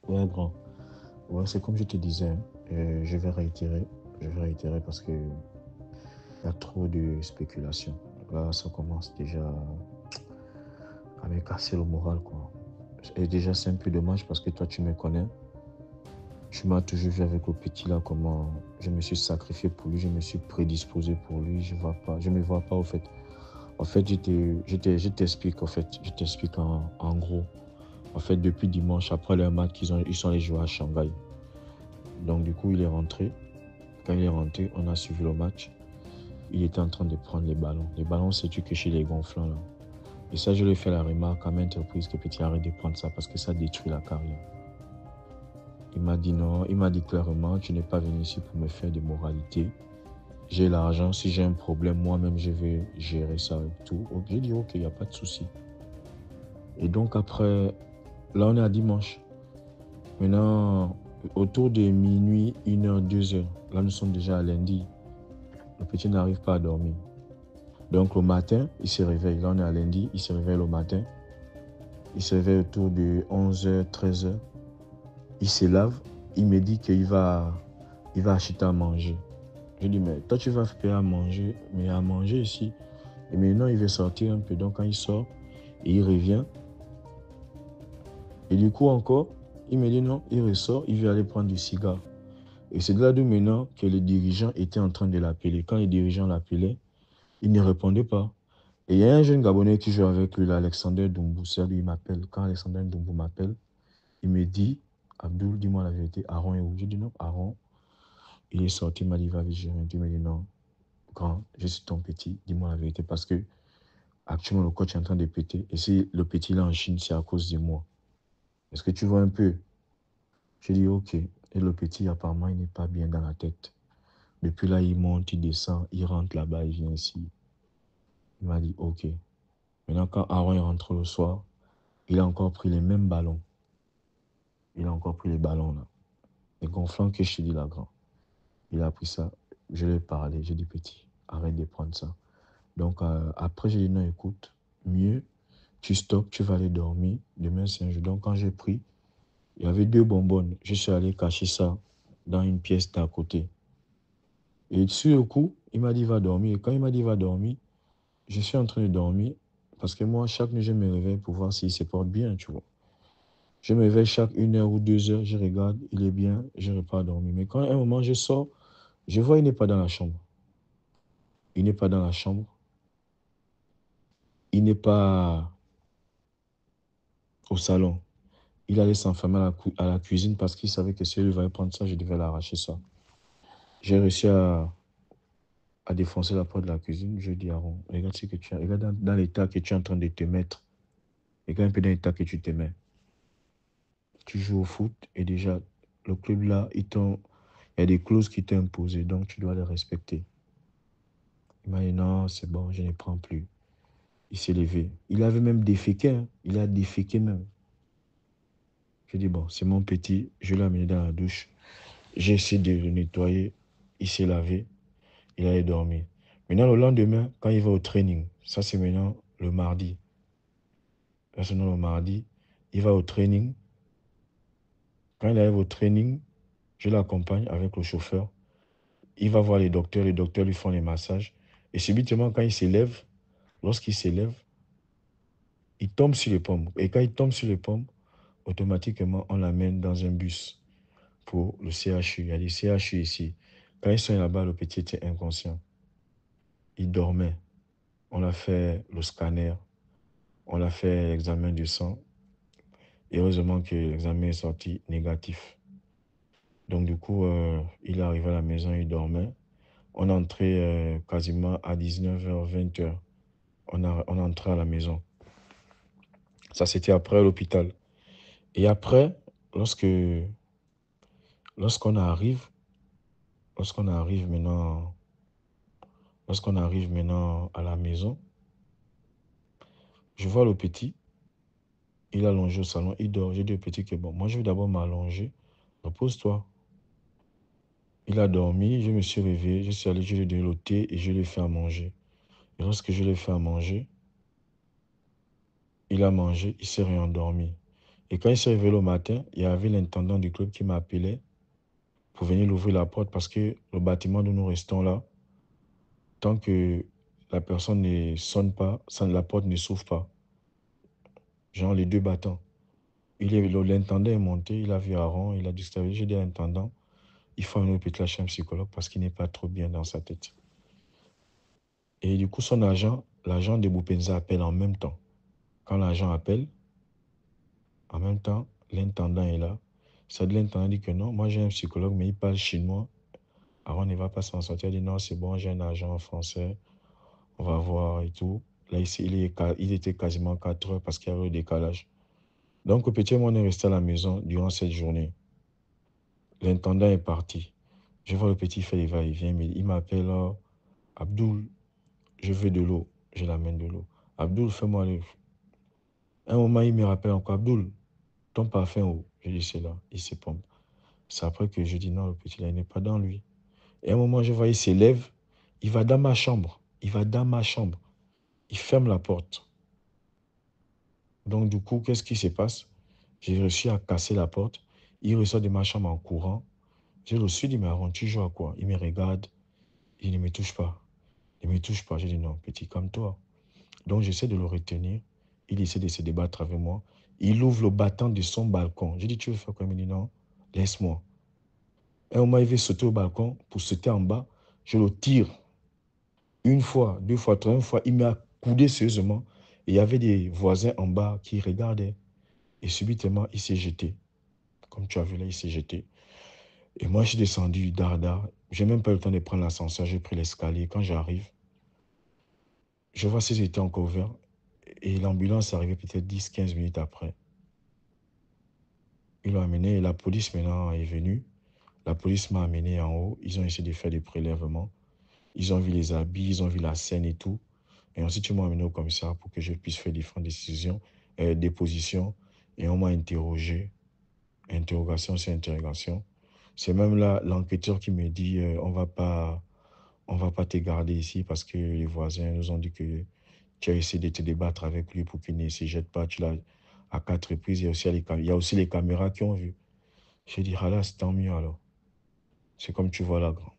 Ouais, grand. Ouais, c'est comme je te disais, hein, je vais réitérer. Je vais réitérer parce que y a trop de spéculation. Là, ça commence déjà à me casser le moral, quoi. Et déjà, c'est un peu dommage parce que toi, tu me connais. Tu m'as toujours vu avec le petit là, comment je me suis sacrifié pour lui, je me suis prédisposé pour lui. Je me vois pas, au fait. En fait, je t'explique, en fait. Je t'explique en gros. En fait, depuis dimanche, après le match, ils sont allés jouer à Shanghai. Donc, du coup, il est rentré. Quand il est rentré, on a suivi le match. Il était en train de prendre les ballons. Les ballons, c'est-tu que chez les gonflants, là. Et ça, je lui ai fait la remarque à maintes reprises que petit, arrête de prendre ça parce que ça détruit la carrière. Il m'a dit non. Il m'a dit clairement, tu n'es pas venu ici pour me faire de moralité. J'ai l'argent. Si j'ai un problème, moi-même, je vais gérer ça et tout. J'ai dit, ok, il n'y a pas de souci. Et donc, après, là, on est à dimanche. Maintenant, autour de minuit, 1 heure, 2 heures, là, nous sommes déjà à lundi. Le petit n'arrive pas à dormir. Donc, le matin, il se réveille. Là, on est à lundi, il se réveille le matin. Il se réveille autour de 11 heures, 13 heures. Il se lave. Il me dit il va acheter à manger. Je dis, mais toi, tu vas payer à manger, mais à manger ici. Et maintenant, il veut sortir un peu. Donc, quand il sort, et il revient. Et du coup, encore, il me dit non, il ressort, il veut aller prendre du cigare. Et c'est de là d'où maintenant que les dirigeants étaient en train de l'appeler. Quand les dirigeants l'appelaient, il ne répondait pas. Et il y a un jeune Gabonais qui joue avec lui, là, Alexander Doumbou. C'est lui, il m'appelle. Quand Alexander Doumbou m'appelle, il me dit, Abdul, dis-moi la vérité, Aaron est où? Je dis non, Aaron, il est sorti, il m'a dit, va viser. Il m'a dit non, grand, je suis ton petit, dis-moi la vérité. Parce que actuellement, le coach est en train de péter. Et si le petit là en Chine, c'est à cause de moi. Est-ce que tu vois un peu? Je dis ok. Et le petit, apparemment, il n'est pas bien dans la tête. Depuis là, il monte, il descend, il rentre là-bas, il vient ici. Il m'a dit ok. Maintenant, quand Aaron est rentré le soir, il a encore pris les mêmes ballons. Il a encore pris les ballons là. Les gonflants que je te dis là, grand. Il a pris ça. Je lui ai parlé. J'ai dit petit, arrête de prendre ça. Donc après, j'ai dit non, écoute, mieux, tu stoppes, tu vas aller dormir. Demain, c'est un jour. Donc quand j'ai pris, il y avait 2 bonbonnes. Je suis allé cacher ça dans une pièce d'à côté. Et sur le coup, il m'a dit va dormir. Et quand il m'a dit va dormir, je suis en train de dormir. Parce que moi, chaque nuit, je me réveille pour voir s'il se porte bien, tu vois. Je me réveille chaque 1 heure ou 2 heures, je regarde, il est bien, je repars dormir. Mais quand à un moment je sors, je vois il n'est pas dans la chambre. Il n'est pas dans la chambre. Il n'est pas au salon. Il allait s'enfermer à la cuisine parce qu'il savait que si il va prendre ça, je devais l'arracher ça. J'ai réussi à défoncer la porte de la cuisine. Je dis à Aaron, regarde ce que tu as. Regarde dans l'état que tu es en train de te mettre. Regarde un peu dans l'état que tu te mets. Tu joues au foot et déjà, le club là, il y a des clauses qui t'ont imposées, donc tu dois les respecter. Il m'a dit non, c'est bon, je ne prends plus. Il s'est levé. Il avait même déféqué, hein. Il a déféqué même. Je dis bon, c'est mon petit, je l'ai amené dans la douche. J'ai essayé de le nettoyer. Il s'est lavé. Il allait dormir. Maintenant, le lendemain, quand il va au training, ça c'est maintenant le mardi. Là, c'est maintenant le mardi. Il va au training. Quand il arrive au training, je l'accompagne avec le chauffeur. Il va voir les docteurs lui font les massages. Et subitement, quand il s'élève, lorsqu'il s'élève, il tombe sur les pommes. Et quand il tombe sur les pommes, automatiquement, on l'amène dans un bus pour le CHU. Il y a des CHU ici. Quand ils sont là-bas, le petit était inconscient. Il dormait. On a fait le scanner. On a fait l'examen du sang. Et heureusement que l'examen est sorti négatif. Donc du coup, il est arrivé à la maison, il dormait. On est entré quasiment à 19 h, 20 h. On est entré à la maison. Ça, c'était après l'hôpital. Et après, lorsque, lorsqu'on arrive, lorsqu'on arrive maintenant, lorsqu'on arrive maintenant à la maison, je vois le petit, il est allongé au salon, il dort. J'ai dit au petit que bon, moi je vais d'abord m'allonger, repose-toi. Il a dormi, je me suis réveillé, je suis allé, je lui ai donné le thé et je lui ai fait à manger. Et lorsque je lui ai fait à manger, il a mangé, il s'est réendormi. Et quand il s'est réveillé le matin, il y avait l'intendant du club qui m'appelait pour venir l'ouvrir la porte parce que le bâtiment où nous restons là, tant que la personne ne sonne pas, la porte ne s'ouvre pas. Genre les deux battants. L'intendant est monté, il a vu Aaron, il a dit, j'ai dit à l'intendant, il faut un petit lâcher un psychologue parce qu'il n'est pas trop bien dans sa tête. Et du coup, son agent, l'agent de Boupenza appelle en même temps. Quand l'agent appelle, en même temps, l'intendant est là. Ça dit l'intendant dit que non, moi j'ai un psychologue, mais il parle chinois. Aaron ne va pas s'en sortir. Il dit non, c'est bon, j'ai un agent français, on va voir et tout. Là, ici, il était quasiment 4 heures parce qu'il y avait le décalage. Donc, au petit moment, on est resté à la maison durant cette journée. L'intendant est parti. Je vois le petit faire les va-et-vient, mais il m'appelle Abdoul, je veux de l'eau. Je l'amène de l'eau. Abdoul, fais-moi le. Un moment, il me rappelle encore Abdoul, ton parfum où? Je dis c'est là, il se pompe. C'est après que je dis non, le petit là, il n'est pas dans lui. Et à un moment, je vois, il s'élève, il va dans ma chambre. Il va dans ma chambre. Il ferme la porte. Donc, du coup, qu'est-ce qui se passe? J'ai réussi à casser la porte. Il ressort de ma chambre en courant. Je le suis dit, mais Aaron, tu joues à quoi? Il me regarde. Il ne me touche pas. Il ne me touche pas. Je dis non, petit, comme toi. Donc, j'essaie de le retenir. Il essaie de se débattre avec moi. Il ouvre le battant de son balcon. Je dis, tu veux faire quoi? Il me dit non, laisse-moi. Un moment, il veut sauter au balcon pour sauter en bas. Je le tire. Une fois, deux fois, troisième fois, il m'a coudé sérieusement. Et il y avait des voisins en bas qui regardaient. Et subitement, il s'est jeté. Comme tu as vu là, il s'est jeté. Et moi, je suis descendu dardard. Je n'ai même pas eu le temps de prendre l'ascenseur. J'ai pris l'escalier. Quand j'arrive, je vois s'ils étaient encore ouverts. Et l'ambulance est arrivée peut-être 10, 15 minutes après. Ils l'ont amené et la police maintenant est venue. La police m'a amené en haut. Ils ont essayé de faire des prélèvements. Ils ont vu les habits, ils ont vu la scène et tout. Et ensuite, ils m'ont amené au commissariat pour que je puisse faire différentes décisions, dépositions. Et on m'a interrogé. Interrogation sur interrogation. C'est même là l'enquêteur qui me dit on va pas te garder ici parce que les voisins nous ont dit que tu as essayé de te débattre avec lui pour qu'il ne se jette pas. Tu l'as à 4 reprises. Il y a aussi les caméras qui ont vu. J'ai dit, ah là, c'est tant mieux alors. C'est comme tu vois là, grand.